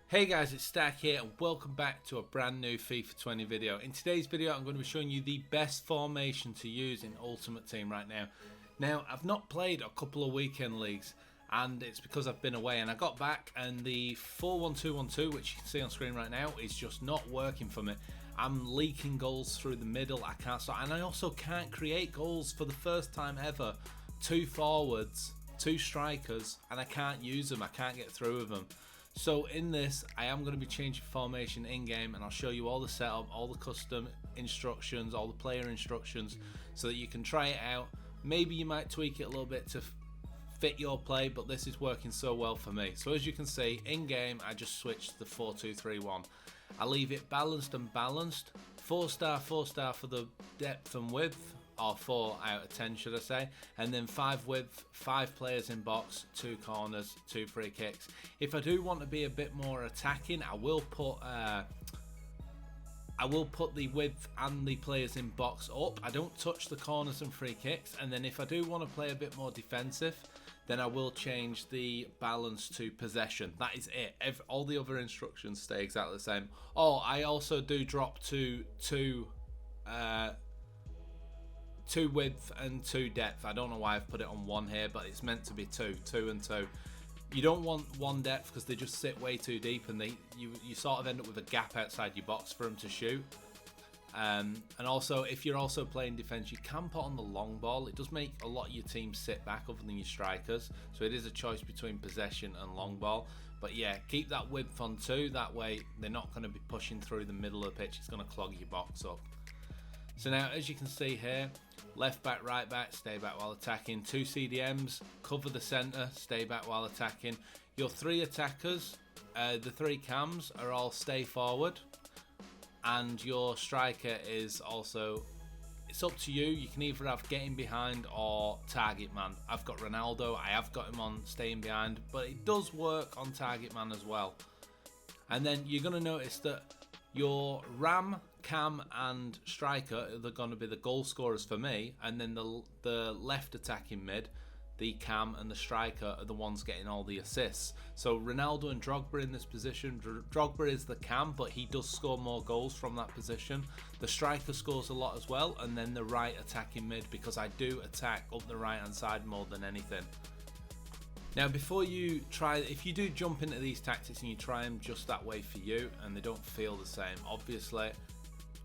Hey guys, it's Stack here and welcome back to a brand new FIFA 20 video. In today's video I'm going to be showing you the best formation to use in Ultimate Team right now. Now I've not played a couple of weekend leagues and it's because I've been away, and I got back and the 4-1-2-1-2, which you can see on screen right now, is just not working for me. I'm leaking goals through the middle, I can't start, and I also can't create goals for the first time ever. 2 forwards, 2 strikers, and I can't use them, I can't get through with them. So in this, I am going to be changing formation in-game, and I'll show you all the setup, all the custom instructions, all the player instructions, so that you can try it out. Maybe you might tweak it a little bit to fit your play, but this is working so well for me. So as you can see, in-game, I just switched to the 4-2-3-1. I leave it balanced and balanced. 4-star, 4-star for the depth and width, or 4 out of 10 should I say, and then 5 width, 5 players in box, 2 corners, 2 free kicks. If I do want to be a bit more attacking, I will put the width and the players in box up. I don't touch the corners and free kicks, and then if I do want to play a bit more defensive, then I will change the balance to possession. That is it. All the other instructions stay exactly the same. Oh, I also do drop to 2 width and 2 depth. I don't know why I've put it on 1 here, but it's meant to be 2 and 2. You don't want 1 depth because they just sit way too deep, and you sort of end up with a gap outside your box for them to shoot. And also, if you're also playing defense, you can put on the long ball. It does make a lot of your team sit back other than your strikers, so it is a choice between possession and long ball. But yeah, keep that width on 2, that way they're not going to be pushing through the middle of the pitch. It's going to clog your box up. So now, as you can see here, left back, right back, stay back while attacking. 2 CDMs, cover the centre, stay back while attacking. Your 3 attackers, the 3 cams, are all stay forward. And your striker is also, it's up to you. You can either have getting behind or target man. I've got Ronaldo, I have got him on staying behind, but it does work on target man as well. And then you're going to notice that your Ram, Cam and striker are going to be the goal scorers for me, and then the left attacking mid, the Cam and the striker, are the ones getting all the assists. So Ronaldo and Drogba in this position. Drogba is the Cam, but he does score more goals from that position. The striker scores a lot as well, and then the right attacking mid, because I do attack up the right hand side more than anything. Now, before you try, if you do jump into these tactics and you try them just that way for you and they don't feel the same, obviously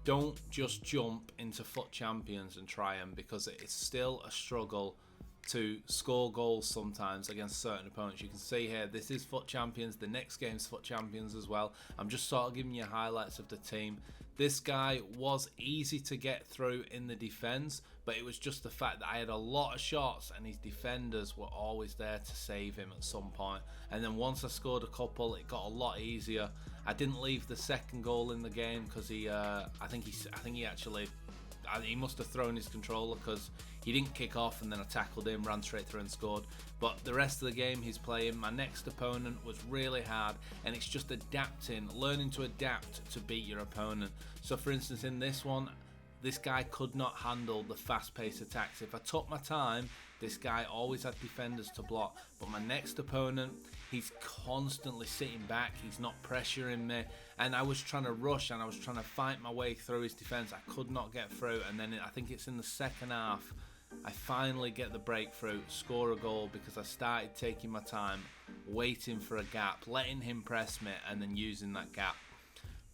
don't just jump into FUT Champions and try them, because it's still a struggle to score goals sometimes against certain opponents. You can see here, this is FUT Champions, the next game's FUT Champions as well. I'm just sort of giving you highlights of the team. This guy was easy to get through in the defence, but it was just the fact that I had a lot of shots and his defenders were always there to save him at some point. And then once I scored a couple, it got a lot easier. I didn't leave the second goal in the game because he must have thrown his controller, because he didn't kick off, and then I tackled him, ran straight through and scored. But the rest of the game he's playing, my next opponent was really hard, and it's just adapting, learning to adapt to beat your opponent. So for instance, in this one, this guy could not handle the fast-paced attacks. If I took my time, this guy always had defenders to block. But my next opponent, he's constantly sitting back, he's not pressuring me, and I was trying to rush and I was trying to fight my way through his defense. I could not get through, and then I think it's in the second half I finally get the breakthrough, score a goal, because I started taking my time, waiting for a gap, letting him press me, and then using that gap.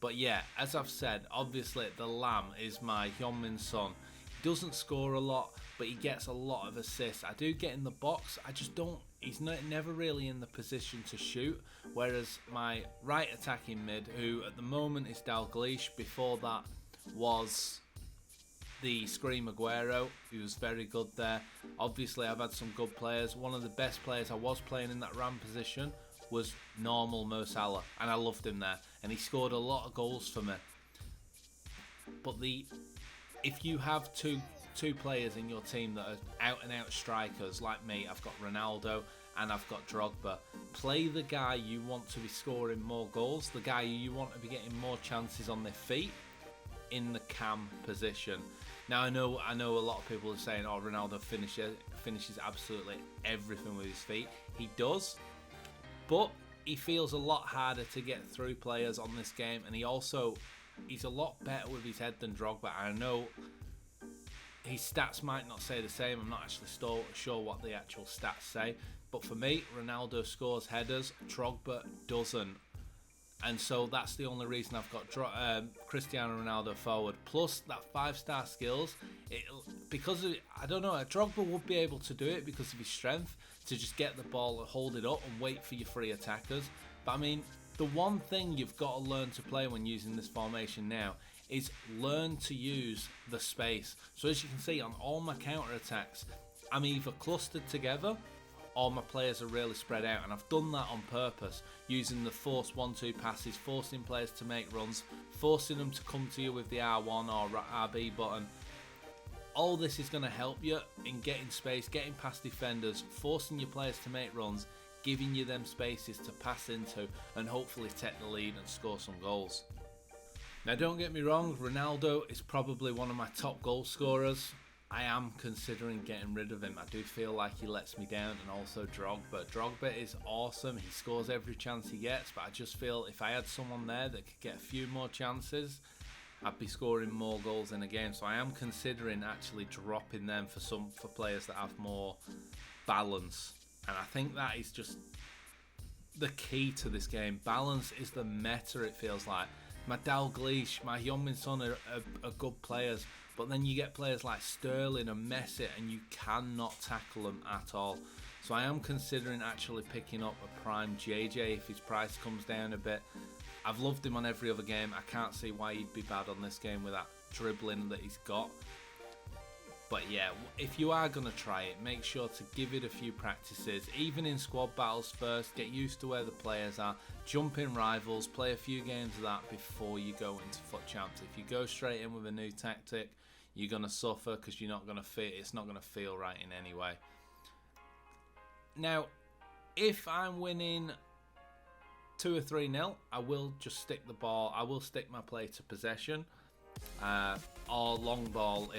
But yeah, as I've said, obviously the Lamb is my Heung-min Son. He doesn't score a lot, but he gets a lot of assists. I do get in the box, I just don't, he's never really in the position to shoot. Whereas my right attacking mid, who at the moment is Dalglish, before that was the Scream Aguero, he was very good there. Obviously I've had some good players. One of the best players I was playing in that Ram position was normal Mo Salah, and I loved him there, and he scored a lot of goals for me. But if you have two players in your team that are out and out strikers like me, I've got Ronaldo and I've got Drogba, play the guy you want to be scoring more goals, the guy you want to be getting more chances on their feet, in the cam position. Now I know a lot of people are saying, oh, Ronaldo finishes absolutely everything with his feet. He does, but he feels a lot harder to get through players on this game, and he's a lot better with his head than Drogba. I know his stats might not say the same. I'm not actually sure what the actual stats say, but for me, Ronaldo scores headers, Drogba doesn't. And so that's the only reason I've got Cristiano Ronaldo forward. Plus that 5-star skills, because of, I don't know, Drogba would be able to do it because of his strength, to just get the ball and hold it up and wait for your free attackers. But I mean, the one thing you've got to learn to play when using this formation now is learn to use the space. So as you can see on all my counter attacks, I'm either clustered together or my players are really spread out, and I've done that on purpose, using the force 1-2 passes, forcing players to make runs, forcing them to come to you with the R1 or RB button. All this is going to help you in getting space, getting past defenders, forcing your players to make runs, giving you them spaces to pass into, and hopefully take the lead and score some goals. Now don't get me wrong, Ronaldo is probably one of my top goal scorers. I am considering getting rid of him. I do feel like he lets me down, and also Drogba. Drogba is awesome. He scores every chance he gets, but I just feel if I had someone there that could get a few more chances, I'd be scoring more goals in a game. So I am considering actually dropping them for players that have more balance. And I think that is just the key to this game. Balance is the meta, it feels like. My Dalglish, my Heung-min Son are good players, but then you get players like Sterling and Messi and you cannot tackle them at all. So I am considering actually picking up a prime JJ if his price comes down a bit. I've loved him on every other game. I can't see why he'd be bad on this game with that dribbling that he's got. But yeah, if you are going to try it, make sure to give it a few practices, even in squad battles first, get used to where the players are, jump in rivals, play a few games of that before you go into FUT Champs. If you go straight in with a new tactic, you're going to suffer because you're not going to feel, it's not going to feel right in any way. Now, if I'm winning 2 or 3-0, I will just stick the ball, I will stick my play to possession, or long ball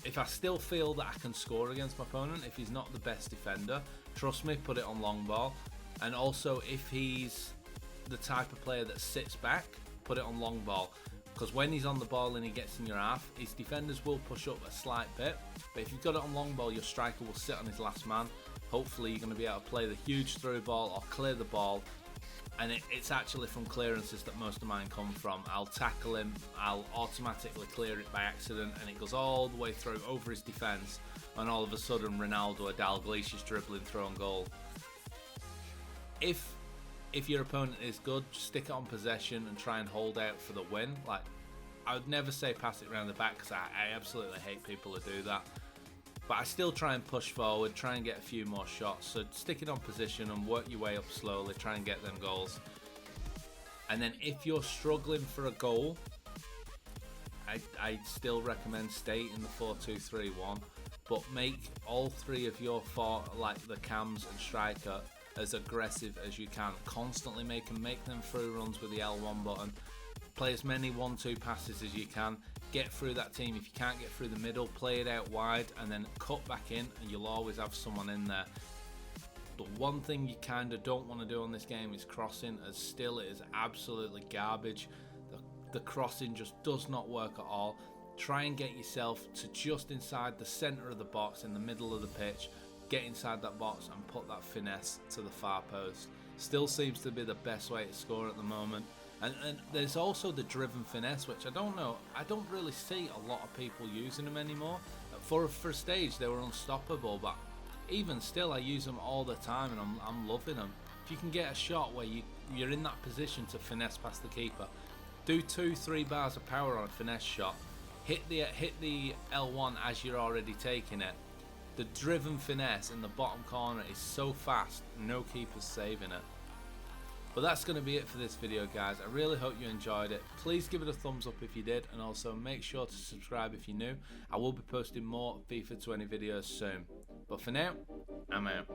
if I still feel that I can score against my opponent. If he's not the best defender, trust me, put it on long ball. And also if he's the type of player that sits back, put it on long ball. Because when he's on the ball and he gets in your half, his defenders will push up a slight bit. But if you've got it on long ball, your striker will sit on his last man. Hopefully you're going to be able to play the huge through ball or clear the ball. And it's actually from clearances that most of mine come from. I'll tackle him, I'll automatically clear it by accident, and it goes all the way through over his defence, and all of a sudden Ronaldo or Dalglish is dribbling through on goal. If your opponent is good, just stick it on possession and try and hold out for the win. Like, I would never say pass it around the back, because I absolutely hate people who do that. But I still try and push forward, try and get a few more shots. So stick it on position and work your way up slowly, try and get them goals. And then if you're struggling for a goal, I'd still recommend stay in the 4-2-3-1, but make all three of your four, like the cams and striker, as aggressive as you can. Constantly make them through runs with the L1 button. Play as many 1-2 passes as you can. Get through that team. If you can't get through the middle, play it out wide and then cut back in, and you'll always have someone in there. The one thing you kind of don't want to do on this game is crossing, as still it is absolutely garbage. The crossing just does not work at all. Try and get yourself to just inside the centre of the box, in the middle of the pitch. Get inside that box and put that finesse to the far post. Still seems to be the best way to score at the moment. And there's also the driven finesse, which I don't know, I don't really see a lot of people using them anymore. For a stage they were unstoppable, but even still I use them all the time and I'm loving them. If you can get a shot where you're in that position to finesse past the keeper, do 2-3 bars of power on a finesse shot, hit the L1 as you're already taking it. The driven finesse in the bottom corner is so fast, no keeper's saving it. But that's going to be it for this video, guys. I really hope you enjoyed it. Please give it a thumbs up if you did, and also make sure to subscribe if you're new. I will be posting more FIFA 20 videos soon. But for now, I'm out.